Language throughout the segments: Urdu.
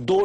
2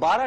12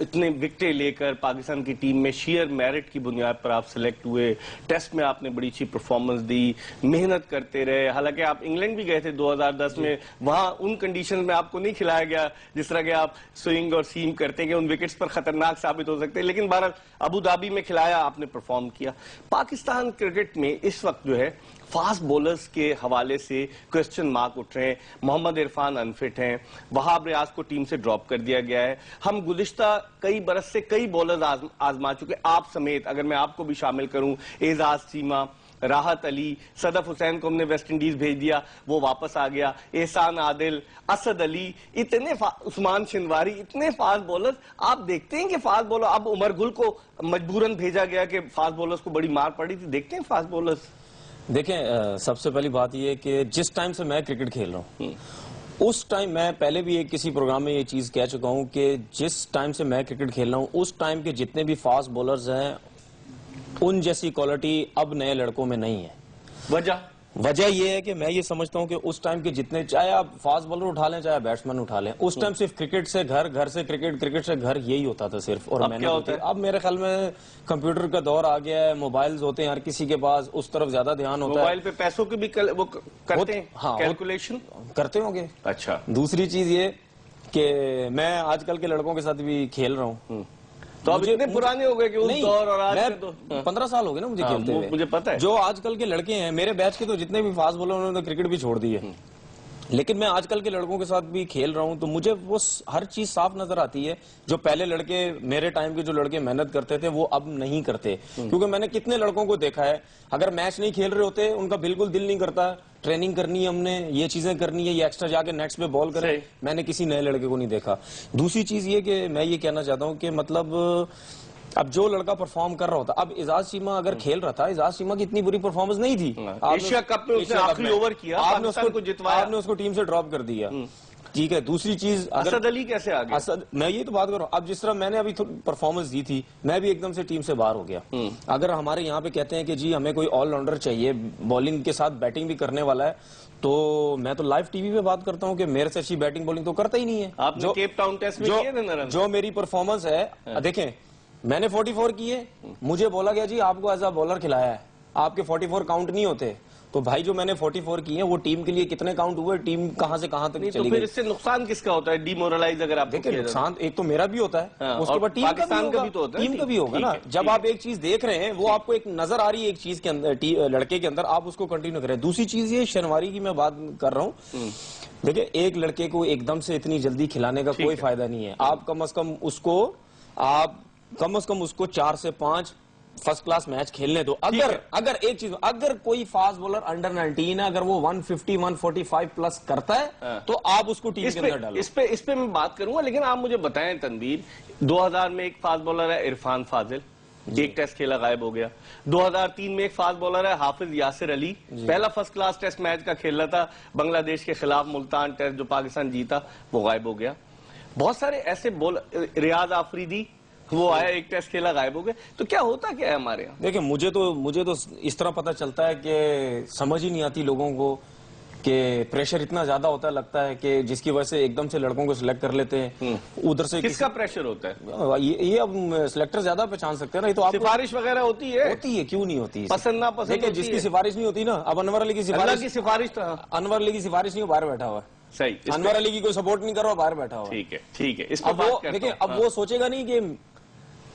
اتنے وکٹیں لے کر پاکستان کی ٹیم میں شیئر میرٹ کی بنیاد پر آپ سلیکٹ ہوئے, ٹیسٹ میں آپ نے بڑی اچھی پرفارمنس دی, محنت کرتے رہے, حالانکہ آپ انگلینڈ بھی گئے تھے 2010 میں, وہاں ان کنڈیشنز میں آپ کو نہیں کھلایا گیا جس طرح کہ آپ سوئنگ اور سیم کرتے ہیں کہ ان وکٹس پر خطرناک ثابت ہو سکتے ہیں, لیکن بہرحال ابو دھابی میں کھلایا, آپ نے پرفارم کیا. پاکستان کرکٹ میں اس وقت جو ہے فاسٹ بولرز کے حوالے سے کوسچن مارک اٹھ رہے ہیں. محمد عرفان انفٹ ہیں, وہاب ریاض کو ٹیم سے ڈراپ کر دیا گیا ہے. ہم گزشتہ کئی برس سے کئی بولرز آزما چکے, آپ سمیت, اگر میں آپ کو بھی شامل کروں, اعزاز چیمہ, راحت علی, صدف حسین کو ہم نے ویسٹ انڈیز بھیج دیا, وہ واپس آ گیا, احسان عادل, اسد علی, اتنے عثمان شنواری, اتنے فاسٹ بولرز. آپ دیکھتے ہیں کہ فاسٹ بولر, اب عمر گل کو مجبوراً بھیجا گیا کہ فاسٹ بولرز کو بڑی مار پڑی تھی, دیکھتے ہیں فاسٹ بولرز. دیکھیں, سب سے پہلی بات یہ ہے کہ جس ٹائم سے میں کرکٹ کھیل رہا ہوں اس ٹائم, میں پہلے بھی کسی پروگرام میں یہ چیز کہہ چکا ہوں کہ جس ٹائم سے میں کرکٹ کھیل رہا ہوں اس ٹائم کے جتنے بھی فاسٹ بولرز ہیں ان جیسی کوالٹی اب نئے لڑکوں میں نہیں ہے. وجہ یہ ہے کہ میں یہ سمجھتا ہوں کہ اس ٹائم کے جتنے, چاہے آپ فاسٹ بولر اٹھا لیں چاہے بیٹسمین اٹھا لیں, اس ٹائم صرف کرکٹ سے گھر, گھر سے کرکٹ, کرکٹ سے گھر, یہی ہوتا تھا صرف. اور میں نے اب میرے خیال میں کمپیوٹر کا دور آ گیا ہے, موبائلز ہوتے ہیں ہر کسی کے پاس, اس طرف زیادہ دھیان ہوتا ہے. موبائل پہ پیسوں کی بھی وہ کرتے ہیں, کیلکولیشن کرتے ہوں گے. اچھا, دوسری چیز یہ کہ میں آج کل کے لڑکوں کے ساتھ بھی کھیل رہا ہوں, تو اب اتنے پرانے ہو گئے کہ اس دور اور آج کے تو 15 سال ہو گئے نا مجھے کھیلتے ہوئے. مجھے پتا ہے جو آج کل کے لڑکے ہیں میرے بیچ کے, تو جتنے بھی فاسٹ بولر انہوں نے کرکٹ بھی چھوڑ دی ہے, لیکن میں آج کل کے لڑکوں کے ساتھ بھی کھیل رہا ہوں تو مجھے وہ ہر چیز صاف نظر آتی ہے. جو پہلے لڑکے, میرے ٹائم کے جو لڑکے محنت کرتے تھے وہ اب نہیں کرتے, کیونکہ میں نے کتنے لڑکوں کو دیکھا ہے, اگر میچ نہیں کھیل رہے ہوتے ان کا بالکل دل نہیں کرتا, ٹریننگ کرنی ہے ہم نے, یہ چیزیں کرنی ہے, یہ ایکسٹرا جا کے نیٹس پہ بال کرے. میں نے کسی نئے لڑکے کو نہیں دیکھا. دوسری چیز یہ کہ میں یہ کہنا چاہتا ہوں کہ مطلب اب جو لڑکا پرفارم کر رہا ہوتا, اب اعزاز چیمہ اگر کھیل رہا تھا, اعزاز چیمہ کی اتنی بری پرفارمنس نہیں تھی. ایشیا کپ میں اس نے آخری اوور کیا, پاکستان کو جتوایا, آپ نے اس کو ٹیم سے ڈراپ کر دیا. ٹھیک ہے. دوسری چیز, اسد علی کیسے آ گیا؟ میں یہ تو بات کر رہا ہوں, اب جس طرح میں نے ابھی پرفارمنس دی تھی, میں بھی ایک دم سے ٹیم سے باہر ہو گیا. اگر ہمارے یہاں پہ کہتے ہیں کہ جی ہمیں کوئی آل راؤنڈر چاہیے, بالنگ کے ساتھ بیٹنگ بھی کرنے والا ہے, تو میں تو لائیو ٹی وی پہ بات کرتا ہوں کہ میرے سے اچھی بیٹنگ بالنگ تو کرتا ہی نہیں ہے. آپ نے کیپ ٹاؤن ٹیسٹ میں کیے تھے نا, جو میری پرفارمنس ہے, دیکھیں میں نے 44 کیے, مجھے بولا گیا جی آپ کو ایز اے بولر کھلایا ہے, آپ کے 44 کاؤنٹ نہیں ہوتے. تو بھائی جو میں نے 44 کیے ہیں وہ ٹیم کے لیے کتنے کاؤنٹ ہوئے, ٹیم کہاں سے کہاں تک چلی گئی. تو پھر اس سے نقصان کس کا ہوتا ہے, ڈی مورلائز اگر آپ دیکھیں, نقصان ایک تو میرا بھی ہوتا ہے, اس کے بعد ٹیم کا بھی ہوگا نا. جب آپ ایک چیز دیکھ رہے ہیں, وہ آپ کو ایک نظر آ رہی ہے ایک چیز کے اندر, لڑکے کے اندر, آپ اس کو کنٹینیو کریں. دوسری چیز یہ شنواری کی میں بات کر رہا ہوں, دیکھیں ایک لڑکے کو ایک دم سے اتنی جلدی کھلانے کا کوئی فائدہ نہیں ہے. آپ کم از کم اس کو 4 سے 5 فرسٹ کلاس میچ کھیلنے دو. اگر ایک چیز, اگر کوئی فاسٹ بولر انڈر 19 ہے, اگر وہ 150 145 پلس کرتا ہے تو آپ اس کو ٹیم کے اندر ڈالو. اس پہ میں بات کروں گا, لیکن آپ مجھے بتائیں تنویر, 2000 میں ایک فاسٹ بولر ہے عرفان فاضل, ایک ٹیسٹ کھیلا غائب ہو گیا. 2003 میں ایک فاسٹ بولر ہے حافظ یاسر علی, پہلا فرسٹ کلاس ٹیسٹ میچ کا کھیل رہا تھا بنگلہ دیش کے خلاف, ملتان ٹیسٹ جو پاکستان جیتا, وہ غائب ہو گیا. بہت سارے ایسے ریاض آفریدی, وہ آیا ایک ٹیسٹ کھیلا غائب ہو گئے. تو کیا ہوتا کیا ہے ہمارے یہاں؟ دیکھیں مجھے تو اس طرح پتہ چلتا ہے کہ سمجھ ہی نہیں آتی لوگوں کو, کہ پریشر اتنا زیادہ ہوتا ہے, لگتا ہے کہ جس کی وجہ سے ایک دم سے لڑکوں کو سلیکٹ کر لیتے ہیں. ادھر سے کس کا پریشر ہوتا ہے یہ, اب سلیکٹر زیادہ پہچان سکتے ہیں نا. تو سفارش وغیرہ ہوتی ہے, کیوں نہیں ہوتی, پسند نہ پسند. دیکھیں جس کی سفارش نہیں ہوتی نا, اب انور علی کی سفارش نہیں, باہر بیٹھا ہوا ہے. صحیح, انور علی کی کوئی سپورٹ نہیں کر رہا, باہر بیٹھا ہوا. ٹھیک ہے. اب وہ سوچے گا نہیں کہ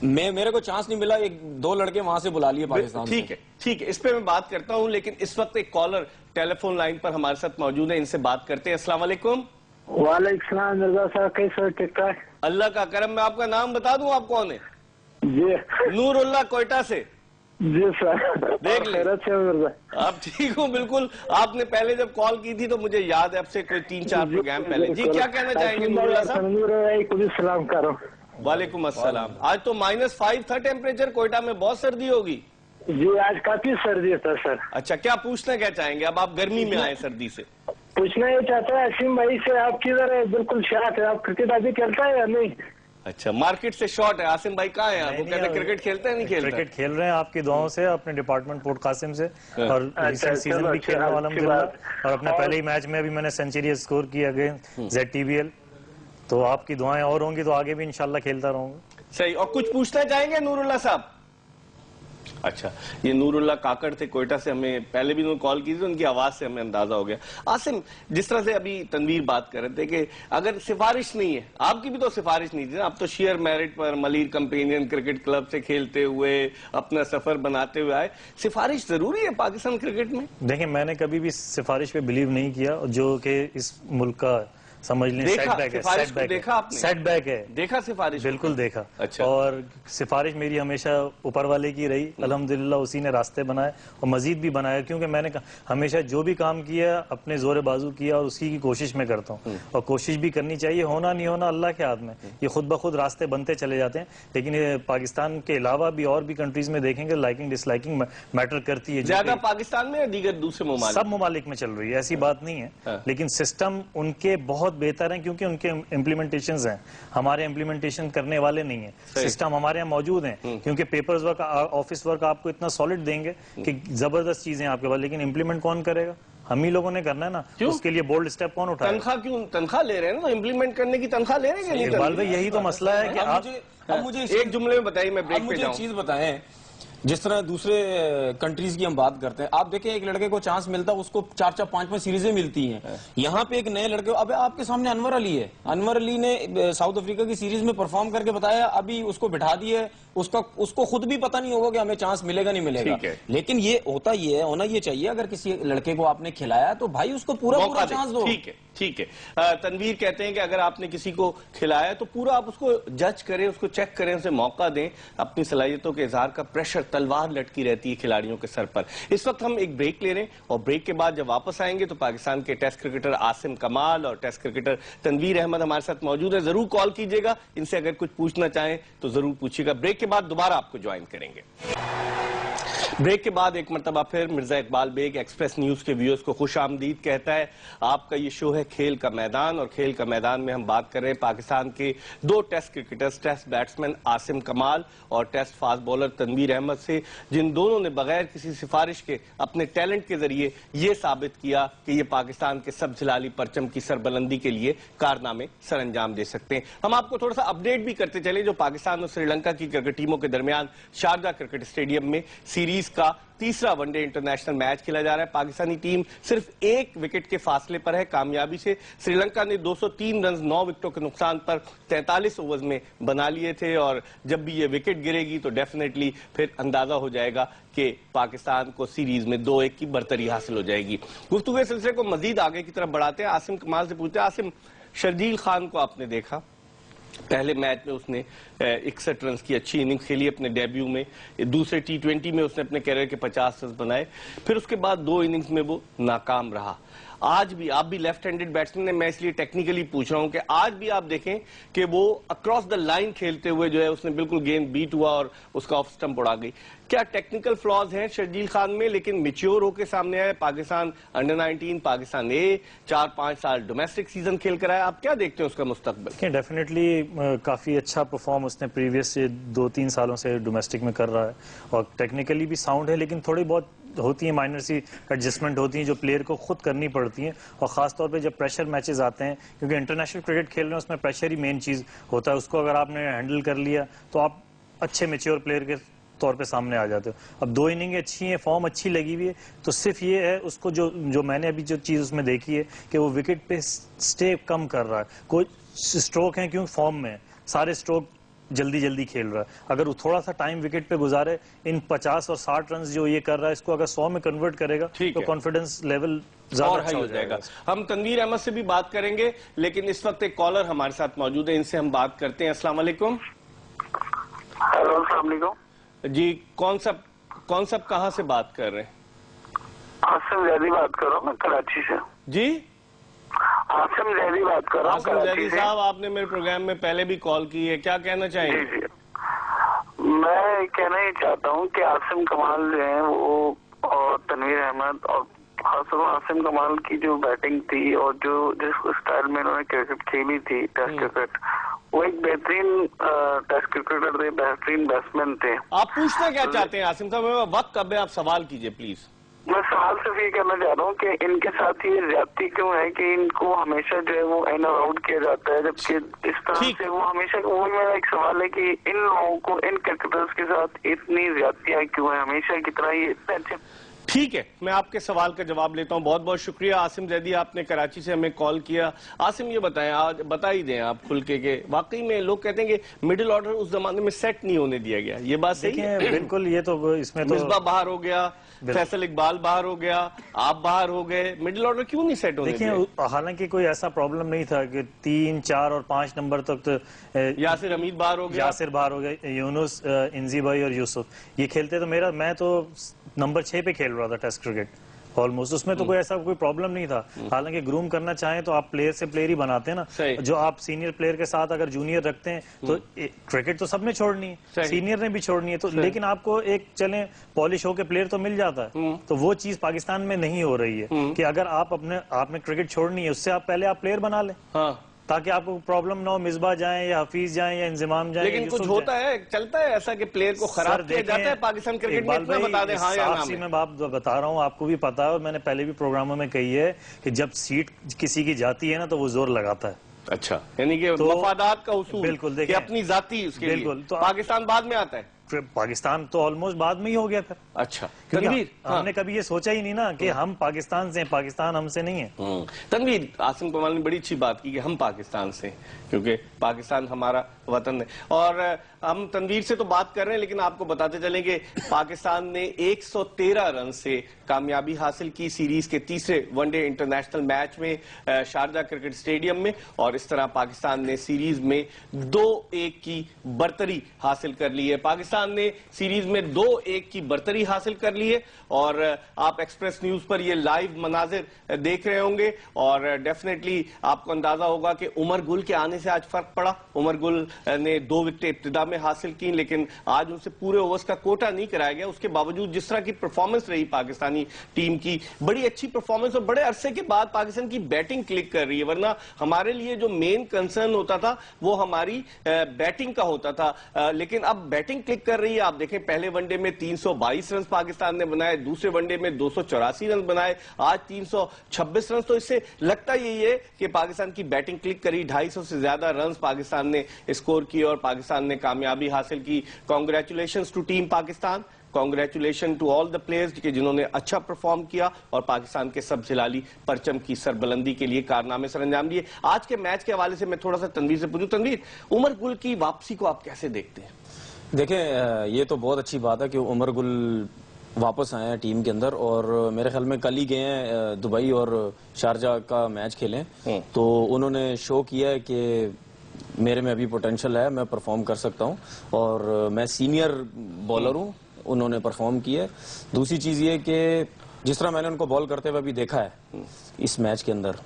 میرے کو چانس نہیں ملا, 2 لڑکے وہاں سے بلا لیے پاکستان. ٹھیک ہے, اس پہ میں بات کرتا ہوں, لیکن اس وقت ایک کالر ٹیلی فون لائن پر ہمارے ساتھ موجود ہے, ان سے بات کرتے ہیں. السلام علیکم. وعلیکم السلام مرزا صاحب, کیسے ٹھیک ٹھاک؟ اللہ کا کرم. میں آپ کا نام بتا دوں, آپ کون ہیں؟ جی نور اللہ, کوئٹہ سے. جی سر, دیکھ لیں مرزا آپ ٹھیک ہوں. بالکل, آپ نے پہلے جب کال کی تھی تو مجھے یاد ہے اب سے کوئی 3-4 پروگرام پہلے. جی کیا کہنا چاہیں گے نور اللہ صاحب؟ السلام کرو. وعلیکم السلام. آج تو -5 تھا ٹیمپریچر, کوئٹہ میں بہت سردی ہوگی. جی آج کافی سردی تھا سر. اچھا, کیا پوچھنا کیا چاہیں گے؟ اب آپ گرمی میں آئے سردی سے. پوچھنا یہ چاہتا ہے عاصم بھائی سے, آپ کدھر ہے؟ بالکل شاٹ ہے, آپ کرکٹ ابھی کھیلتا ہے یا نہیں؟ اچھا, مارکیٹ سے شارٹ ہے. عاصم بھائی کہاں ہیں آپ؟ وہ کہتے ہیں کرکٹ کھیلتے ہیں, نہیں کھیلتے؟ کرکٹ کھیل رہے ہیں آپ کی دعاؤں سے, اپنے ڈپارٹمنٹ پورٹ قاسم سے, اور ریسنٹ سیزن بھی کھیلنے والا الحمدللہ, اور اپنے پہلے ہی میچ میں ابھی میں نے سینچری اسکور کی اگینسٹ ZTBL. تو آپ کی دعائیں اور ہوں گی تو آگے بھی انشاءاللہ کھیلتا رہوں گا. صحیح. اور کچھ پوچھنا چاہیں گے نوراللہ صاحب؟ اچھا, یہ نوراللہ کاکڑ تھے کوئٹہ سے, ہمیں پہلے بھی انہوں نے کال کی تھی, ان کی آواز سے ہمیں اندازہ ہو گیا. عاصم, جس طرح سے ابھی تنویر بات کر رہے تھے کہ اگر سفارش نہیں ہے, آپ کی بھی تو سفارش نہیں تھی نا, آپ تو شیئر میرٹ پر ملیر کمپینین کرکٹ کلب سے کھیلتے ہوئے اپنا سفر بناتے ہوئے آئے, سفارش ضروری ہے پاکستان کرکٹ میں؟ دیکھیں, میں نے کبھی بھی سفارش پہ بلیو نہیں کیا, جو کہ اس ملک کا سمجھ لیں سیٹ بیک ہے, سیٹ بیک ہے. دیکھا سفارش؟ بالکل دیکھا. اچھا. اور سفارش میری ہمیشہ اوپر والے کی رہی, الحمدللہ اسی نے راستے بنائے اور مزید بھی بنایا, کیونکہ میں نے ہمیشہ جو بھی کام کیا اپنے زور بازو کیا اور اسی کی کوشش میں کرتا ہوں, اور کوشش بھی کرنی چاہیے, ہونا نہیں ہونا اللہ کے ہاتھ میں, یہ خود بخود راستے بنتے چلے جاتے ہیں. لیکن پاکستان کے علاوہ بھی اور بھی کنٹریز میں دیکھیں گے لائکنگ ڈس لائکنگ میٹر کرتی ہے. زیادہ پاکستان میں یا دیگر دوسرے ممالک؟ سب ممالک میں چل رہی ہے, ایسی بات نہیں ہے, لیکن سسٹم ان کے بہت بہتر ہیں, کیونکہ ان کے امپلیمنٹیشنز ہیں, ہمارے امپلیمنٹیشن کرنے والے نہیں ہیں. سسٹم ہمارے یہاں موجود ہیں, کیونکہ پیپرز ورک, آفس ورک آپ کو اتنا سالڈ دیں گے کہ زبردست چیزیں آپ کے پاس, لیکن امپلیمنٹ کون کرے گا؟ ہم ہی لوگوں نے کرنا ہے نا. اس کے لیے بولڈ سٹیپ کون اٹھائے؟ تنخواہ کیوں؟ تنخواہ لے رہے ہیں نا, تو امپلیمنٹ کرنے کی تنخواہ لے رہے ہیں. اقبال بھائی, یہی تو مسئلہ ہے کہ آپ مجھے ایک جملے میں بتائیے, میں بریک پہ جاؤں. چیز بتائیں, جس طرح دوسرے کنٹریز کی ہم بات کرتے ہیں, آپ دیکھیں ایک لڑکے کو چانس ملتا ہے, اس کو 4-4, 5-5 سیریزیں ملتی ہیں. یہاں پہ ایک نئے لڑکے, اب آپ کے سامنے انور علی ہے, انور علی نے ساؤتھ افریقہ کی سیریز میں پرفارم کر کے بتایا, ابھی اس کو بٹھا دیا, اس کو خود بھی پتہ نہیں ہوگا کہ ہمیں چانس ملے گا نہیں ملے گا. لیکن یہ ہوتا یہ ہے, ہونا یہ چاہیے, اگر کسی لڑکے کو آپ نے کھلایا تو بھائی اس کو پورا چانس دو. ٹھیک ہے. تنویر کہتے ہیں کہ اگر آپ نے کسی کو کھلایا تو پورا آپ اس کو جج کریں, اس کو چیک کریں, اسے موقع دیں, اپنی صلاحیتوں کے اظہار کا پریشر تلوار لٹکی رہتی ہے کھلاڑیوں کے سر پر. اس وقت ہم ایک بریک لے رہے ہیں, اور بریک کے بعد جب واپس آئیں گے تو پاکستان کے ٹیسٹ کرکٹر عاصم کمال اور ٹیسٹ کرکٹر تنویر احمد ہمارے ساتھ موجود ہے. ضرور کال کیجئے گا, ان سے اگر کچھ پوچھنا چاہیں تو ضرور پوچھیے گا. بریک کے بعد دوبارہ آپ کو جوائن کریں گے. بریک کے بعد ایک مرتبہ پھر مرزا اقبال بیگ ایکسپریس نیوز کے ویورز کو خوش آمدید کہتا ہے. آپ کا یہ شو ہے کھیل کا میدان, اور کھیل کا میدان میں ہم بات کر رہے ہیں پاکستان کے 2 test cricketers, test batsman Asim Kamal اور test fast bowler Tanveer Ahmed سے, جن دونوں نے بغیر کسی سفارش کے اپنے ٹیلنٹ کے ذریعے یہ ثابت کیا کہ یہ پاکستان کے سب جلالی پرچم کی سربلندی کے لیے کارنامے سر انجام دے سکتے ہیں. ہم آپ کو تھوڑا سا اپڈیٹ بھی کرتے چلے جو پاکستان اور سری لنکا کی کرکٹ ٹیموں کے درمیان شارجہ کرکٹ اسٹیڈیم میں سیریز کا تیسرا ون ڈے انٹرنیشنل میچ کھیلا جا رہا ہے. پاکستانی ٹیم صرف 1 وکٹ کے فاصلے پر ہے کامیابی سے. سری لنکا نے 203 رنز 9 وکٹوں کے نقصان پر 43 اوورز میں بنا لیے تھے, اور جب بھی یہ وکٹ گرے گی تو ڈیفینیٹلی پھر اندازہ ہو جائے گا کہ پاکستان کو سیریز میں 2-1 کی برتری حاصل ہو جائے گی. گفتگو سلسلے کو مزید آگے کی طرف بڑھاتے ہیں. عاصم کمال سے پوچھتے ہیں, عاصم, شرجیل خان کو آپ نے دیکھا, پہلے میچ میں اس نے 61 رنز کی اچھی اننگ کھیلی اپنے ڈیبیو میں, دوسرے T20 میں اس نے اپنے کیریئر کے 50 رنز بنائے, پھر اس کے بعد 2 اننگز میں وہ ناکام رہا. آج بھی آپ بھی لیفٹ ہینڈڈ بیٹسمین ہیں, میں اس لیے ٹیکنیکلی پوچھ رہا ہوں کہ آج بھی آپ دیکھیں کہ وہ اکراس دا لائن کھیلتے ہوئے جو ہے اس نے بالکل گیند بیٹ ہوا اور اس کا آف سٹمپ اڑا گئی. کیا ٹیکنیکل فلاز ہیں شرجیل خان میں, لیکن میچور ہو کے سامنے آئے, پاکستان انڈر 19, پاکستان اے 4-5 سال ڈومیسٹک سیزن کھیل کر آیا, آپ کیا دیکھتے ہیں اس کا مستقبل؟ ڈیفینیٹلی کافی اچھا پرفارم اس نے پریویس 2-3 سالوں سے ڈومیسٹک میں کر رہا ہے, اور ٹیکنیکلی بھی ساؤنڈ ہے, لیکن تھوڑی بہت ہوتی ہیں مائنر سی ایڈجسٹمنٹ ہوتی ہیں جو پلیئر کو خود کرنی پڑتی ہیں, اور خاص طور پہ جب پریشر میچز آتے ہیں, کیونکہ انٹرنیشنل کرکٹ کھیل رہے ہیں اس میں پریشر ہی مین چیز ہوتا ہے, اس کو اگر آپ نے ہینڈل کر لیا تو آپ اچھے میچور پلیئر کے طور پہ سامنے آ جاتے ہو. اب 2 اننگیں اچھی ہیں, فارم اچھی لگی ہوئی ہے, تو صرف یہ ہے اس کو جو میں نے ابھی جو چیز اس میں دیکھی ہے کہ وہ وکٹ پہ سٹے کم کر رہا ہے. کوئی سٹروک ہیں کیوں فارم میں, سارے سٹروک جلدی کھیل رہا ہے, اگر وہ تھوڑا سا ٹائم وکٹ پہ گزارے, ان 50 اور 60 رنز جو یہ کر رہا ہے اس کو اگر 100 میں کنورٹ کرے گا تو کانفیڈنس لیول اور ہائی ہو جائے گا. ہم تنویر احمد سے بھی بات کریں گے, لیکن اس وقت ایک کالر ہمارے ساتھ موجود ہے, ان سے ہم بات کرتے ہیں. السلام علیکم. ہیلو, السلام علیکم جی, کون سب کہاں سے بات کر رہے ہیں؟ عاصم زیدی بات کر رہا ہوں, میں کراچی سے. جی, عاصم زیدی بات کر رہا ہوں. عاصم زیدی صاحب, آپ نے میرے پروگرام میں پہلے بھی کال کی ہے, کیا کہنا چاہیں گے؟ جی, میں کہنا یہ چاہتا ہوں کہ عاصم کمال جو ہیں وہ, اور تنویر احمد, اور خاص طور پر عاصم کمال کی جو بیٹنگ تھی اور جو جس اسٹائل میں انہوں نے کرکٹ کھیلی تھی ٹیسٹ کرکٹ, وہ ایک بہترین ٹیسٹ کرکٹر تھے, بہترین بیٹسمین تھے. آپ پوچھنا کیا چاہتے ہیں عاصم صاحب؟ وقت اب ہے, آپ سوال کیجئے پلیز. میں سوال صرف یہ کرنا چاہ رہا ہوں کہ ان کے ساتھ یہ زیادتی کیوں ہے کہ ان کو ہمیشہ جو ہے وہ ان اور آؤٹ کیا جاتا ہے، جبکہ اس طرح سے وہ ہمیشہ، وہ میرا ایک سوال ہے کہ ان لوگوں کو، ان کرکٹرز کے ساتھ اتنی زیادتیاں کیوں ہیں ہمیشہ کی طرح؟ یہ اتنے اچھے. ٹھیک ہے، میں آپ کے سوال کا جواب لیتا ہوں. بہت بہت شکریہ عاصم زیدی، آپ نے کراچی سے ہمیں کال کیا. عاصم یہ بتائیں، آج بتا ہی دیں آپ کھل کے کہ واقعی میں لوگ کہتے ہیں کہ مڈل آرڈر اس زمانے میں سیٹ نہیں ہونے دیا گیا، یہ بات صحیح ہے؟ بالکل، یہ تو اس میں تو مصباح باہر ہو گیا، فیصل اقبال باہر ہو گیا، آپ باہر ہو گئے، مڈل آرڈر کیوں نہیں سیٹ ہونے دیا؟ دیکھیں، حالانکہ کوئی ایسا پرابلم نہیں تھا کہ 3، 4 اور 5 نمبر تک تو یاسر حمید باہر ہو گیا، یاسر باہر ہو گئے، یونس، انزی بھائی اور یوسف یہ کھیلتے تو میں تو نمبر 6 پہ کھیل رہا تھا ٹیسٹ کرکٹ آلموسٹ. اس میں تو کوئی ایسا کوئی پرابلم نہیں تھا. حالانکہ گروم کرنا چاہیں تو آپ پلیئر سے پلیئر ہی بناتے ہیں نا. جو آپ سینئر پلیئر کے ساتھ اگر جونیئر رکھتے ہیں تو کرکٹ تو سب نے چھوڑنی ہے، سینئر نے بھی چھوڑنی ہے، تو لیکن آپ کو ایک چلیں پالش ہو کے پلیئر تو مل جاتا ہے. تو وہ چیز پاکستان میں نہیں ہو رہی ہے کہ اگر آپ نے کرکٹ چھوڑنی ہے اس سے آپ پہلے پلیئر بنا لیں تاکہ آپ کو پرابلم نہ ہو. مصباح جائیں یا حفیظ جائیں یا انضمام جائیں. لیکن کچھ ہوتا ہے، چلتا ہے ایسا کہ پلیئر کو خراب کیا جاتا ہے پاکستان کرکٹ میں، اتنا بتا دیں ہاں یا نہ. میں بتا رہا ہوں، آپ کو بھی پتا ہے اور میں نے پہلے بھی پروگراموں میں کہی ہے کہ جب سیٹ کسی کی جاتی ہے نا تو وہ زور لگاتا ہے. اچھا، یعنی کہ مفادات کا اصول، بالکل، کہ اپنی ذاتی اس کے لیے. بالکل، تو پاکستان بعد میں آتا ہے. پاکستان تو آلموسٹ بعد میں ہی ہو گیا پھر. اچھا تنویر، ہم نے کبھی یہ سوچا ہی نہیں نا کہ ہم پاکستان سے ہیں، پاکستان ہم سے نہیں ہے. تنویر، عاصم کمال نے بڑی اچھی بات کی کہ ہم پاکستان سے ہیں کیونکہ پاکستان ہمارا وطن ہے. اور ہم تنویر سے تو بات کر رہے ہیں لیکن آپ کو بتاتے چلیں کہ پاکستان نے 113 رن سے کامیابی حاصل کی سیریز کے تیسرے ون ڈے انٹرنیشنل میچ میں شارجہ کرکٹ سٹیڈیم میں، اور اس طرح پاکستان نے سیریز میں 2-1 کی برتری حاصل کر لی ہے. پاکستان نے سیریز میں 2-1 کی برتری حاصل کر لی ہے اور آپ ایکسپریس نیوز پر یہ لائیو مناظر دیکھ رہے ہوں گے اور ڈیفینیٹلی آپ کو اندازہ ہوگا کہ عمر گل کے آنے سے آج فرق پڑا. عمر گل نے 2 وکٹیں ابتدا میں حاصل کی لیکن آج ان سے پورے اوورز کا کوٹا نہیں کرایا گیا. اس کے باوجود جس طرح کی پرفارمنس رہی پاکستانی ٹیم کی، بڑی اچھی پرفارمنس، اور بڑے عرصے کے بعد پاکستان کی بیٹنگ کلک کر رہی ہے. ورنہ ہمارے لیے جو مین کنسرن ہوتا تھا وہ ہماری بیٹنگ کا ہوتا تھا، لیکن اب بیٹنگ کلک کر رہی ہے. آپ دیکھیں پہلے ون ڈے میں 322 رنز پاکستان نے بنائے، دوسرے ون ڈے میں 284 رنز بنائے، آج 326 رنز. تو اس سے لگتا یہی ہے کہ پاکستان کی بیٹنگ کلک کری. 250 سے زیادہ رنز پاکستان نے اسکور کی اور پاکستان نے کامیابی حاصل کی. Congratulations to team Pakistan, congratulation to all the players کہ جنہوں نے اچھا پرفارم کیا اور پاکستان کے سب جلالی پرچم کی سربلندی کے لیے کارنامے سر انجام دیے. آج کے میچ کے حوالے سے میں تھوڑا سا تنویر سے پوچھوں. تنویر، عمر گل کی واپسی کو آپ کیسے دیکھتے ہیں؟ دیکھیں، یہ تو بہت اچھی بات ہے کہ عمر گل واپس آئے ہیں ٹیم کے اندر، اور میرے خیال میں کل ہی گئے ہیں دبئی اور شارجہ کا میچ کھیلیں تو انہوں نے شو کیا ہے کہ میرے میں ابھی پوٹینشل ہے، میں پرفارم کر سکتا ہوں اور میں سینئر بالر ہوں. انہوں نے پرفارم کیا ہے. دوسری چیز یہ کہ جس طرح میں نے ان کو بال کرتے ہوئے ابھی دیکھا ہے اس میچ کے اندر،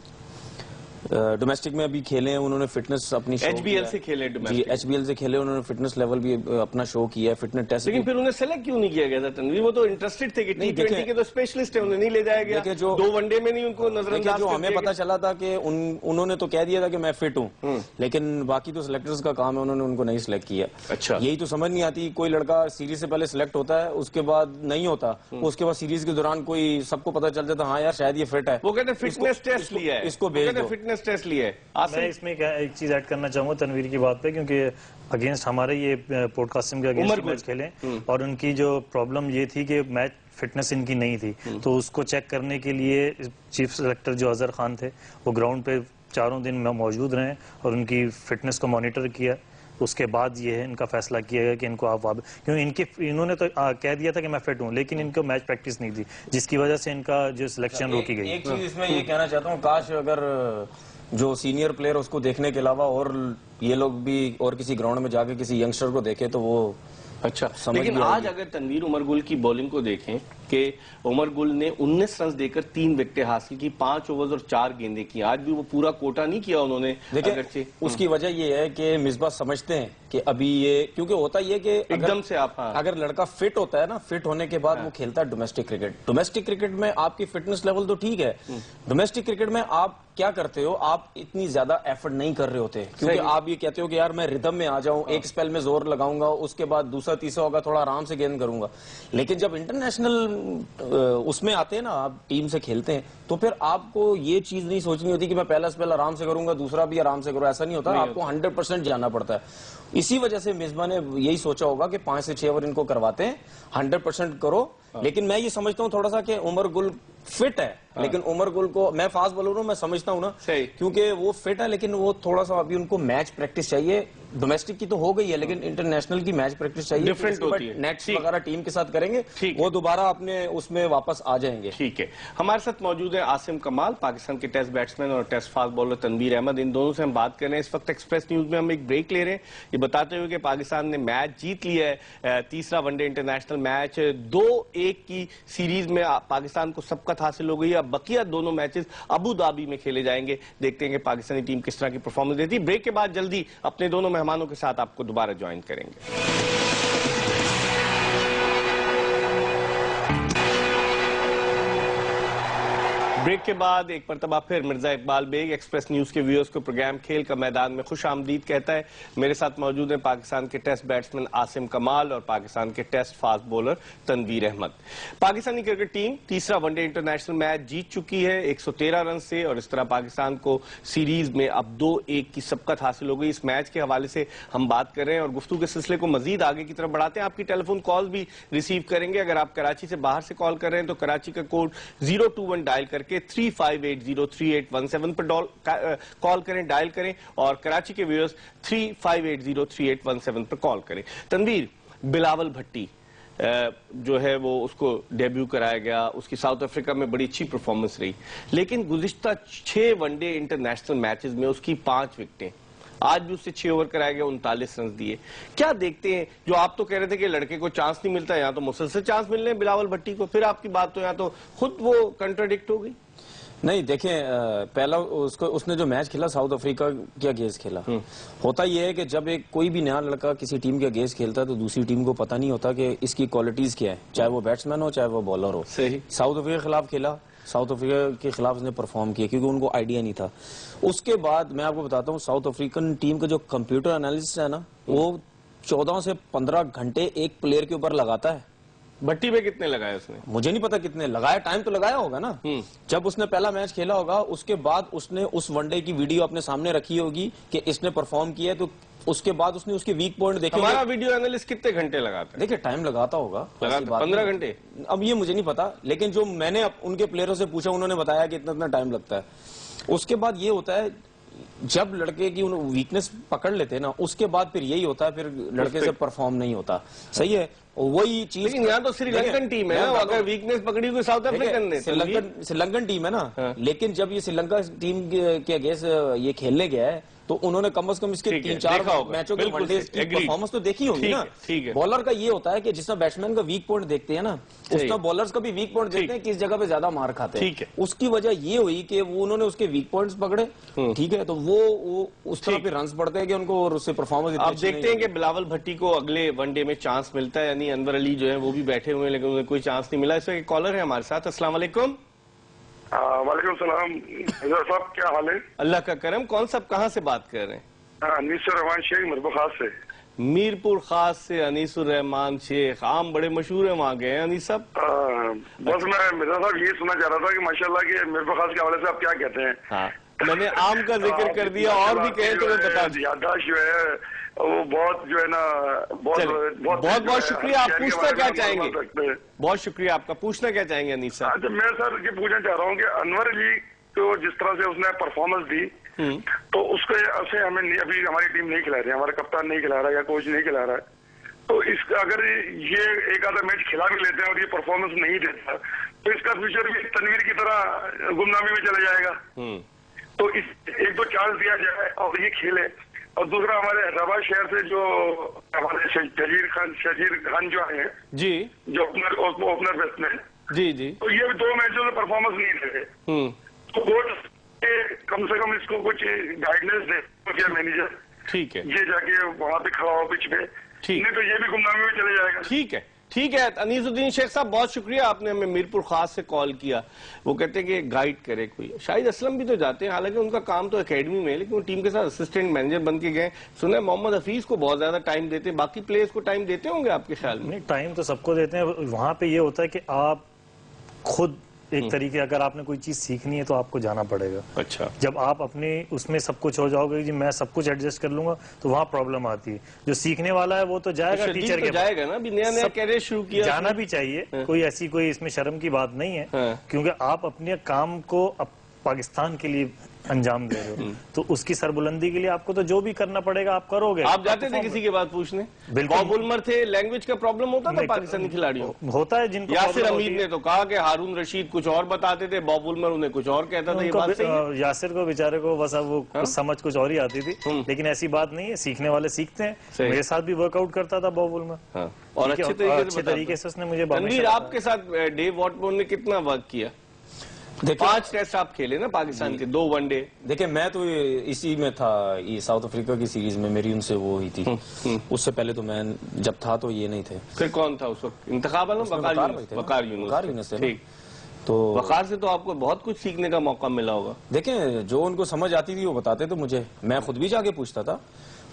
ڈومیسٹک میں ابھی کھیلے ہیں انہوں نے، فٹنس اپنی ایچ بی ایل سے کھیلے، جی ایچ بی ایل سے کھیلے، انہوں نے فٹنس لیول بھی اپنا شو کیا ہے، فٹنس ٹیسٹ. لیکن پھر انہیں سلیکٹ کیوں نہیں کیا گیا تھا تنویر؟ وہ تو انٹرسٹڈ تھے کہ T20 کے تو اسپیشلسٹ ہیں، انہیں نہیں لے جایا گیا. 2 ون ڈے میں نہیں ان کو نظر انداز. جو ہمیں پتا چلا تھا کہ انہوں نے تو کہہ دیا تھا کہ میں فٹ ہوں، لیکن باقی تو سلیکٹرز کا کام ہے، انہوں نے ان کو نہیں سلیکٹ کیا. اچھا، یہی تو سمجھ نہیں آتی، کوئی لڑکا سیریز سے پہلے سلیکٹ ہوتا ہے، اس کے بعد نہیں ہوتا، اس کے بعد سیریز کے دوران کوئی سب کو پتا چل جاتا ہاں یار شاید یہ فٹ ہے، وہ کہتے ہیں فٹنس ٹیسٹ لیا ہے، اس کو بھیج دو، فٹنس ٹیسٹ لیا ہے. میں اس میں ایک چیز ایڈ کرنا چاہوں گا تنویر کی بات پہ، کیونکہ اگینسٹ ہمارے یہ پوڈ کاسٹنگ کے اگینسٹ میچ کھیلے اور ان کی جو پرابلم یہ تھی کہ میچ فٹنس ان کی نہیں تھی، تو اس کو چیک کرنے کے لیے چیف سلیکٹر جو اظہر خان تھے وہ گراؤنڈ پہ 4 دن موجود رہے اور ان کی فٹنس کو مانیٹر کیا. اس کے بعد یہ ہے ان کا فیصلہ کیا گیا کہ ان کو آپ کیونکہ انہوں نے تو کہہ دیا تھا کہ میں فٹ ہوں، لیکن ان کو میچ پریکٹس نہیں تھی جس کی وجہ سے ان کا جو سلیکشن روکی گئی. ایک چیز اس میں یہ کہنا چاہتا ہوں، کاش اگر جو سینئر پلیئر اس کو دیکھنے کے علاوہ اور یہ لوگ بھی اور کسی گراؤنڈ میں جا کے کسی ینگسٹر کو دیکھے تو وہ اچھا. لیکن آج اگر تنویر عمر گل کی بولنگ کو دیکھیں کہ عمر گل نے 19 رنز دے کر 3 وکٹیں حاصل کی، 5 اوورز اور 4 گیندیں کی. آج بھی وہ پورا کوٹا نہیں کیا انہوں نے. دیکھیں اس کی وجہ یہ ہے کہ مصباح سمجھتے ہیں کہ ابھی یہ، کیونکہ ہوتا یہ کہ ایک دم سے آپ اگر لڑکا فٹ ہوتا ہے نا، فٹ ہونے کے بعد وہ کھیلتا ہے ڈومیسٹک کرکٹ. ڈومیسٹک کرکٹ میں آپ کی فٹنس لیول تو ٹھیک ہے، ڈومیسٹک کرکٹ میں آپ کیا کرتے ہو، آپ اتنی زیادہ ایفرٹ نہیں کر رہے ہوتے، کیونکہ آپ یہ کہتے ہو کہ یار میں ردم میں آ جاؤں، ایک سپیل میں زور لگاؤں گا، اس کے بعد دوسرا تیسرا ہوگا تھوڑا آرام سے گیند کروں گا. لیکن جب انٹرنیشنل اس میں آتے ہیں نا, آپ ٹیم سے کھیلتے ہیں, تو پھر آپ کو یہ چیز نہیں سوچنی ہوتی کہ میں پہلا سپیل آرام سے کروں گا, دوسرا بھی آرام سے کروں, ایسا نہیں ہوتا. آپ کو 100% جانا پڑتا ہے. اسی وجہ سے مصباح نے یہی سوچا ہوگا کہ 5 سے 6 اوور ان کو کرواتے ہیں, 100% کرو. لیکن میں یہ سمجھتا ہوں تھوڑا سا کہ عمر گل فٹ ہے, لیکن عمر گل کو میں فاسٹ بالر ہوں, میں سمجھتا ہوں نا, کیونکہ وہ فٹ ہے, لیکن وہ تھوڑا سا ابھی ان کو میچ پریکٹس چاہیے. ڈومیسٹک کی تو ہو گئی ہے, لیکن انٹرنیشنل کی میچ پریکٹس چاہیے. ڈیفرنٹ ہوتی ہے, نیٹس وغیرہ ٹیم کے ساتھ کریں گے, وہ دوبارہ اپنے اس میں واپس آ جائیں گے. ٹھیک ہے, ہمارے ساتھ موجود ہیں عاصم کمال, پاکستان کے ٹیسٹ بیٹسمین, اور test fast bowler Tanvir Ahmed. ان دونوں سے ہم بات کر رہے ہیں. اس وقت ایکسپریس نیوز میں ہم ایک بریک لے رہے ہیں, یہ بتاتے ہوئے کہ پاکستان نے میچ جیت لیا ہے. تیسرا ون ڈے انٹرنیشنل میچ 2-1 کی سیریز میں پاکستان کو سبقت حاصل ہو گئی ہے. اب بقیہ دونوں میچز ابو دھابی میں کھیلے جائیں گے. دیکھتے ہیں کہ پاکستانی ٹیم کس طرح کی پرفارمنس دیتی ہے. بریک کے بعد جلدی اپنے دونوں مہمانوں کے ساتھ آپ کو دوبارہ جوائن کریں گے. بریک کے بعد ایک مرتبہ پھر مرزا اقبال بیگ ایکسپریس نیوز کے ویورز کو پروگرام کھیل کا میدان میں خوش آمدید کہتا ہے. میرے ساتھ موجود ہیں پاکستان کے ٹیسٹ بیٹسمین عاصم کمال اور پاکستان کے test fast bowler Tanveer Ahmed. پاکستانی کرکٹ ٹیم تیسرا ون ڈے انٹرنیشنل میچ جیت چکی ہے 113 رن سے, اور اس طرح پاکستان کو سیریز میں اب 2-1 کی سبقت حاصل ہو گئی. اس میچ کے حوالے سے ہم بات کر رہے ہیں اور گفتگو کے سلسلے کو مزید آگے کی طرف بڑھاتے ہیں. آپ کی ٹیلی فون کال بھی ریسیو کریں گے. اگر آپ کراچی سے باہر سے کال کر رہے ہیں تو کراچی کا کوڈ 021 ڈائل کر کے 35803817 پر کال کریں, ڈائل کریں, اور کراچی کے ویورز 35803817 پر کال کریں. تنویر, بلاول بھٹی جو ہے وہ اس کو ڈیبیو کرایا گیا, اس کی ساؤتھ افریقہ میں بڑی اچھی پرفارمنس رہی, لیکن گزشتہ 6 ون ڈے انٹرنیشنل میچز میں اس کی 5 وکٹیں, آج بھی اس سے 6 اوور کرایا گیا, 39 رنز دیے. کیا دیکھتے ہیں, جو آپ تو کہہ رہے تھے کہ لڑکے کو چانس نہیں ملتا, یہاں تو مسلسل چانس مل رہے ہیں بلاول بھٹی کو, پھر آپ کی بات تو یہاں تو خود وہ کنٹراڈکٹ ہو گئی. نہیں دیکھیں, پہلا اس نے جو میچ کھیلا ساؤتھ افریقہ کے اگینسٹ کھیلا. ہوتا یہ ہے کہ جب ایک کوئی بھی نیا لڑکا کسی ٹیم کے اگینسٹ کھیلتا ہے تو دوسری ٹیم کو پتہ نہیں ہوتا کہ اس کی کوالٹیز کیا ہے, چاہے وہ بیٹسمین ہو چاہے وہ بالر ہو. ساؤتھ افریقہ کے خلاف کھیلا, ساؤتھ افریقہ کے خلاف اس نے پرفارم کیا کیونکہ ان کو آئیڈیا نہیں تھا. اس کے بعد میں آپ کو بتاتا ہوں, ساؤتھ افریقن ٹیم کا جو کمپیوٹر انالیسٹ ہے نا, وہ 14 سے 15 گھنٹے ایک پلیئر کے اوپر لگاتا ہے. بھٹی پہ کتنے لگائے اس نے مجھے نہیں پتا کتنے لگایا, ٹائم تو لگایا ہوگا نا. جب اس نے پہلا میچ کھیلا ہوگا اس کے بعد اس نے اس ون ڈے کی ویڈیو اپنے سامنے رکھی ہوگی کہ اس نے پرفارم کیا ہے, تو اس کے بعد اس نے اس کے ویک پوائنٹ دیکھے. ہمارا ویڈیو اینالسٹ کتنے گھنٹے لگاتا ہے؟ دیکھیں ٹائم لگاتا ہوگا 15 گھنٹے. اب یہ مجھے نہیں پتا, لیکن جو میں نے ان کے پلیئروں سے پوچھا انہوں نے بتایا کہ اتنا ٹائم لگتا ہے. اس کے بعد یہ ہوتا ہے جب لڑکے کی ویکنس پکڑ لیتے ہیں نا, اس کے بعد پھر یہی ہوتا ہے, پھر لڑکے سے پرفارم نہیں ہوتا. صحیح ہے, وہی چیز. لیکن یہاں تو سری لنکن ٹیم ہے, اگر ویکنس پکڑی ہوئی ساؤتھ افریقن نے. سری لنکن ٹیم ہے نا, لیکن جب یہ سری لنکا ٹیم کے اگینسٹ یہ کھیلنے گیا ہے تو انہوں نے کم از کم اس کے 3-4 میچوں کے ون ڈیز کی پرفارمنس تو دیکھی ہوگی نا. بالر کا یہ ہوتا ہے کہ جس طرح بیٹسمین کا ویک پوائنٹ دیکھتے ہیں نا, اس طرح بالرز کا بھی ویک پوائنٹ دیکھتے ہیں کس جگہ پہ زیادہ مار کھاتے ہیں. اس کی وجہ یہ ہوئی کہ انہوں نے اس کے ویک پوائنٹس پکڑے, ٹھیک ہے, تو وہ اس طرح پہ رنز پڑتے ہیں کہ ان کو اس سے پرفارمنس. آپ دیکھتے ہیں کہ بلاول بھٹی کو اگلے ون ڈے میں چانس ملتا ہے, یعنی انور علی جو ہے وہ بھی بیٹھے ہوئے ہیں لیکن انہیں کوئی چانس نہیں ملا. اس وقت ایک کالر ہے ہمارے ساتھ. السلام علیکم. وعلیکم السلام. صاحب کیا حال ہے؟ اللہ کا کرم. کون صاحب کہاں سے بات کر رہے ہیں؟ انیس الرحمان شیخ میرپور خاص سے. میرپور خاص سے انیس الرحمان شیخ, عام بڑے مشہور ہیں وہاں گئے ہیں انیس صاحب. بس میں مرزا صاحب یہ سننا چاہ رہا تھا کہ ماشاءاللہ کہ میرپور خاص کے حوالے سے آپ کیا کہتے ہیں. ہاں, میں نے عام کا ذکر کر دیا, اور بھی کہیں تو میں بتا دوں. یادداشت جو ہے وہ بہت جو ہے نا بہت شکریہ. آپ پوچھنا کیا چاہیں گے؟ بہت شکریہ آپ کا. پوچھنا کیا چاہیں گے انیس صاحب؟ میں سر یہ پوچھنا چاہ رہا ہوں کہ انور علی کو جس طرح سے اس نے پرفارمنس دی تو اس کے سے ہمیں ابھی ہماری ٹیم نہیں کھلا رہی, ہمارا کپتان نہیں کھلا رہا یا کوچ نہیں کھلا رہا ہے, تو اس کا اگر یہ ایک آدھا میچ کھلا بھی لیتے ہیں اور یہ پرفارمنس نہیں دیتا تو اس کا فیوچر بھی تنویر کی طرح گمنامی میں چلا جائے گا. تو ایک دو چانس دیا جائے اور یہ کھیلے. اور دوسرا ہمارے حیدرآباد شہر سے جو ہمارے شجیر خان جو آئے ہیں جی, جو اوپنر بیٹسمین جی, تو یہ 2 میچوں میں پرفارمنس نہیں دے رہے, تو کوچ کم سے کم اس کو کچھ گائیڈنس دے مینیجر, ٹھیک ہے, یہ جا کے وہاں پہ کھڑا ہو پچ پہ, نہیں تو یہ بھی گمنامی میں چلے جائے گا. ٹھیک ہے انیس الدین شیخ صاحب, بہت شکریہ. آپ نے ہمیں میرپور خاص سے کال کیا. وہ کہتے ہیں کہ گائیڈ کرے کوئی. شاہد اسلم بھی تو جاتے ہیں, حالانکہ ان کا کام تو اکیڈمی میں ہے, لیکن وہ ٹیم کے ساتھ اسسٹنٹ مینیجر بن کے گئے. سنا محمد حفیظ کو بہت زیادہ ٹائم دیتے ہیں, باقی پلیئرز کو ٹائم دیتے ہوں گے آپ کے خیال میں؟ ٹائم تو سب کو دیتے ہیں. وہاں پہ یہ ہوتا ہے کہ آپ خود ایک طریقے اگر آپ نے کوئی چیز سیکھنی ہے تو آپ کو جانا پڑے گا. اچھا. جب آپ اپنے اس میں سب کچھ ہو جاؤ گے جی میں سب کچھ ایڈجسٹ کر لوں گا تو وہاں پرابلم آتی ہے. جو سیکھنے والا ہے وہ تو جائے گا ٹیچر کے جائے گا نا, ابھی نیا نیا کیریئر شروع کیا, جانا بھی چاہیے, کوئی ایسی کوئی اس میں شرم کی بات نہیں ہے, کیونکہ آپ اپنے کام کو پاکستان کے لیے انجام دے رہے ہو تو اس کی سربلندی کے لیے آپ کو تو جو بھی کرنا پڑے گا آپ کرو گے. آپ جاتے تھے کسی کے بات پوچھنے؟ باب المر تھے, لینگویج کا پرابلم ہوتا تھا پاکستانی کھلاڑیوں؟ ہوتا ہے جن کو. یاسر امیر نے تو کہا کہ ہارون رشید کچھ اور بتاتے تھے, باب المر انہیں کچھ اور کہتا تھا, یہ بات صحیح ہے؟ یاسر کو بیچارے کو بس اب وہ سمجھ کچھ اور ہی آتی تھی, لیکن ایسی بات نہیں ہے, سیکھنے والے سیکھتے ہیں. میرے ساتھ بھی ورک آؤٹ کرتا تھا باب المر اور اچھے طریقے سے اس نے مجھے. تنویر, آپ کے ساتھ ڈیو واٹمور نے کتنا ورک کیا؟ 5 ٹیسٹ آپ کھیلے نا پاکستان کے, 2 ون ڈے. دیکھیں میں تو اسی میں تھا, یہ ساؤتھ افریقہ کی سیریز میں میری ان سے وہ ہوئی تھی. اس سے پہلے تو میں جب تھا تو یہ نہیں تھے. پھر کون تھا اس وقت انتخاب؟ وقار یونس. ٹھیک. تو وقار سے تو آپ کو بہت کچھ سیکھنے کا موقع ملا ہوگا. دیکھیں جو ان کو سمجھ آتی تھی وہ بتاتے تو مجھے, میں خود بھی جا کے پوچھتا تھا.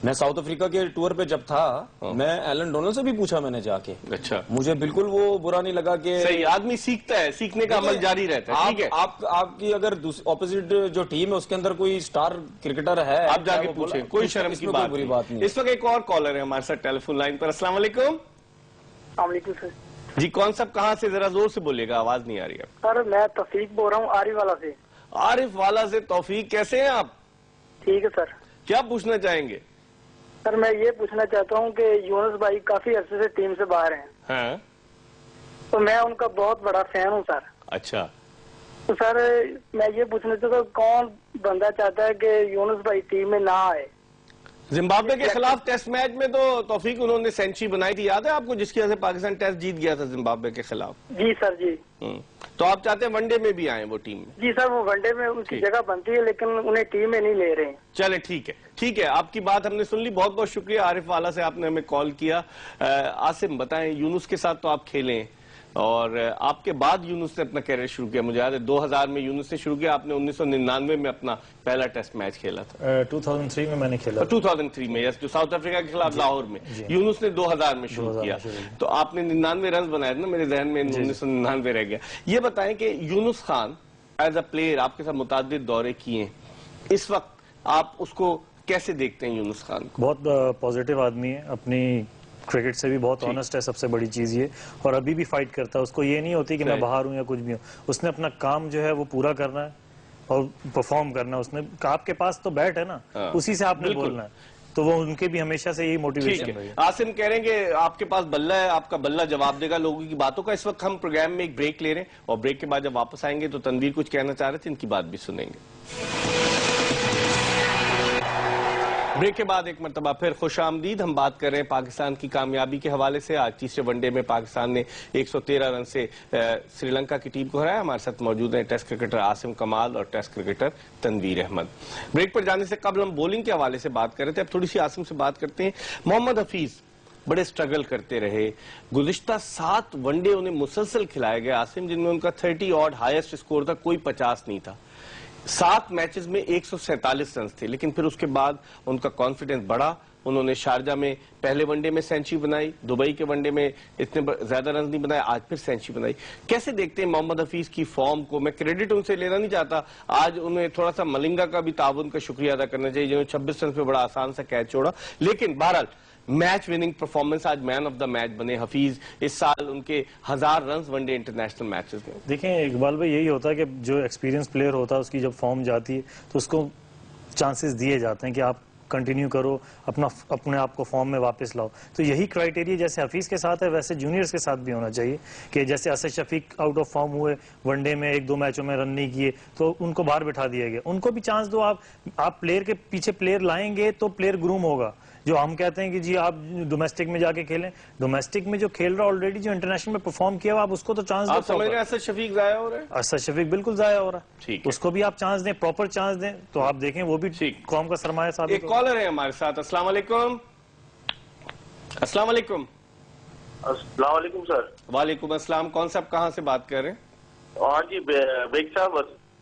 میں ساؤتھ افریقہ کے ٹور پہ جب تھا میں ایلن ڈونل سے بھی پوچھا میں نے جا کے. اچھا. مجھے بالکل وہ برا نہیں لگا کہ صحیح, آدمی سیکھتا ہے, سیکھنے کا عمل جاری رہتا ہے. ٹھیک ہے, آپ کی اگر اپوزٹ جو ٹیم ہے اس کے اندر کوئی سٹار کرکٹر ہے آپ جا کے پوچھیں, کوئی شرم کی بات نہیں. اس وقت ایک اور کالر ہے ہمارے ساتھ ٹیلی فون لائن پر. السلام علیکم. السلام علیکم سر. جی کون صاحب, کہاں سے؟ ذرا زور سے بولیے گا, آواز نہیں آ رہی ہے. سر میں توفیق بول رہا ہوں عارف والا سے. عارف والا سے. توفیق, کیسے ہیں آپ؟ ٹھیک ہے سر. کیا پوچھنا چاہیں گے؟ سر میں یہ پوچھنا چاہتا ہوں کہ یونس بھائی کافی عرصے سے ٹیم سے باہر ہیں. ہاں. تو میں ان کا بہت بڑا فین ہوں سر. اچھا. تو سر میں یہ پوچھنا چاہتا ہوں کون بندہ چاہتا ہے کہ یونس بھائی ٹیم میں نہ آئے؟ زمبابوے کے خلاف ٹیسٹ میچ میں تو توفیق انہوں نے سینچری بنائی تھی, یاد ہے آپ کو, جس کی وجہ سے پاکستان ٹیسٹ جیت گیا تھا زمبابوے کے خلاف. جی سر. جی. تو آپ چاہتے ہیں ون ڈے میں بھی آئیں وہ ٹیم میں؟ جی سر, وہ ون ڈے میں ان کی جگہ بنتی ہے لیکن انہیں ٹیم میں نہیں لے رہے ہیں. چلے ٹھیک ہے, ٹھیک ہے, آپ کی بات ہم نے سن لی. بہت بہت شکریہ عارف والا سے, آپ نے ہمیں کال کیا. عاصم بتائیں, یونس کے ساتھ تو آپ کھیلیں اور آپ کے بعد یونس نے اپنا کیریئر شروع کیا. مجھے یاد ہے 2000 میں یونس نے شروع کیا, آپ نے 1999 میں اپنا پہلا ٹیسٹ میچ کھیلا تھا. 2003 میں میں نے کھیلا. 2003 میں, یس, جو ساؤتھ افریقہ کے خلاف لاہور میں. یونس نے 2000 میں شروع کیا, تو آپ نے 99 رنز بنائے تھے نا, میرے ذہن میں 1999 رہ گیا. یہ بتائیں کہ یونس خان ایز اے پلیئر آپ کے ساتھ متعدد دورے کیے ہیں, اس وقت آپ اس کو کیسے دیکھتے ہیں یونس خان کو؟ بہت پازیٹیو آدمی ہے, اپنی کرکٹ سے بھی بہت آنسٹ ہے, سب سے بڑی چیز یہ, اور ابھی بھی فائٹ کرتا ہے. اس کو یہ نہیں ہوتی کہ میں باہر ہوں یا کچھ بھی ہوں, اس نے اپنا کام جو ہے وہ پورا کرنا ہے اور پرفارم کرنا ہے. اس نے, آپ کے پاس تو بیٹ ہے نا, اسی سے آپ نے بولنا ہے, تو وہ ان کے بھی ہمیشہ سے یہی موٹیویشن رہی ہے. عاصم کہہ رہے ہیں کہ آپ کے پاس بلہ ہے, آپ کا بلہ جواب دے گا لوگوں کی باتوں کا. اس وقت ہم پروگرام میں ایک بریک لے رہے ہیں اور بریک کے بعد جب واپس آئیں گے تو تنویر کچھ کہنا چاہ رہے تھے, ان کی بات بھی سنیں گے. بریک کے بعد ایک مرتبہ پھر خوش آمدید. ہم بات کر رہے ہیں پاکستان کی کامیابی کے حوالے سے. آج تیسرے ون ڈے میں پاکستان نے 113 رن سے سری لنکا کی ٹیم کو ہرایا. ہمارے ساتھ موجود ہیں ٹیسٹ کرکٹر عاصم کمال اور test cricketer Tanvir Ahmed. Break پر جانے سے قبل ہم بولنگ کے حوالے سے بات کر رہے تھے, اب تھوڑی سی عاصم سے بات کرتے ہیں. محمد حفیظ بڑے سٹرگل کرتے رہے, گزشتہ 7 ون ڈے انہیں مسلسل کھلائے گئے عاصم, جن میں ان کا 30 آڈ ہائیسٹ اسکور تھا, کوئی 50 نہیں تھا. 7 میچز میں 147 رنز تھے, لیکن پھر اس کے بعد ان کا کانفیڈنس بڑھا. انہوں نے شارجہ میں پہلے ون ڈے میں سینچری بنائی, دبئی کے ون ڈے میں اتنے زیادہ رنز نہیں بنائے, آج پھر سینچری بنائی. کیسے دیکھتے ہیں محمد حفیظ کی فارم کو؟ میں کریڈٹ ان سے لینا نہیں چاہتا, آج انہیں تھوڑا سا ملنگا کا بھی تعاون کا شکریہ ادا کرنا چاہیے, جنہوں نے 26 رنز پہ بڑا آسان سا کیچ چھوڑا. لیکن بہرحال میچ وننگ پرفارمنس, آج مین آف دا میچ بنے حفیظ. اس سال ان کے 1000 runs one day international matches میں. دیکھیں اقبال بھائی, یہی ہوتا ہے کہ جو ایکسپیرینس پلیئر ہوتا ہے اس کی جب فارم جاتی ہے تو اس کو چانسز دیے جاتے ہیں کہ آپ کنٹینیو کرو, اپنے آپ کو فارم میں واپس لاؤ. تو یہی کرائیٹیریا جیسے حفیظ کے ساتھ ہے ویسے جونیئرز کے ساتھ بھی ہونا چاہیے, کہ جیسے اسد شفیق آؤٹ آف فارم ہوئے, ون ڈے میں 1-2 میچوں میں رن نہیں کیے تو ان کو باہر بٹھا دیا گیا. ان کو بھی چانس دو. آپ پلیئر کے پیچھے پلیئر لائیں گے تو پلیئر گروم ہوگا. جو ہم کہتے ہیں کہ جی آپ ڈومیسٹک میں جا کے کھیلیں, ڈومیسٹک میں جو کھیل رہا آلریڈی, جو انٹرنیشنل میں پرفارم کیا, آپ اس کو تو چانس دیں. آپ سمجھ رہے ہیں اسد شفیق ضائع ہو رہا ہے؟ اسد شفیق بالکل ضائع ہو رہا ہے, اس کو بھی آپ چانس دیں, پراپر چانس دیں, تو آپ دیکھیں وہ بھی قوم کا سرمایہ ثابت ہوگا. ایک کالر ہے ہمارے ساتھ. السلام علیکم. السلام علیکم. السلام علیکم سر. وعلیکم السلام. کون صاحب کہاں سے بات کر رہے ہیں؟ ہاں جی بیگ صاحب,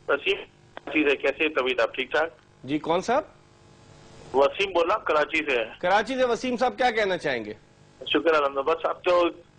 وسیم ہے. کیسے طبیعت آپ ٹھیک ٹھاک؟ جی کون صاحب؟ وسیم بولا, کراچی سے. کراچی سے وسیم صاحب, کیا کہنا چاہیں گے؟ شکر الحمد. بس آپ کو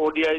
ODI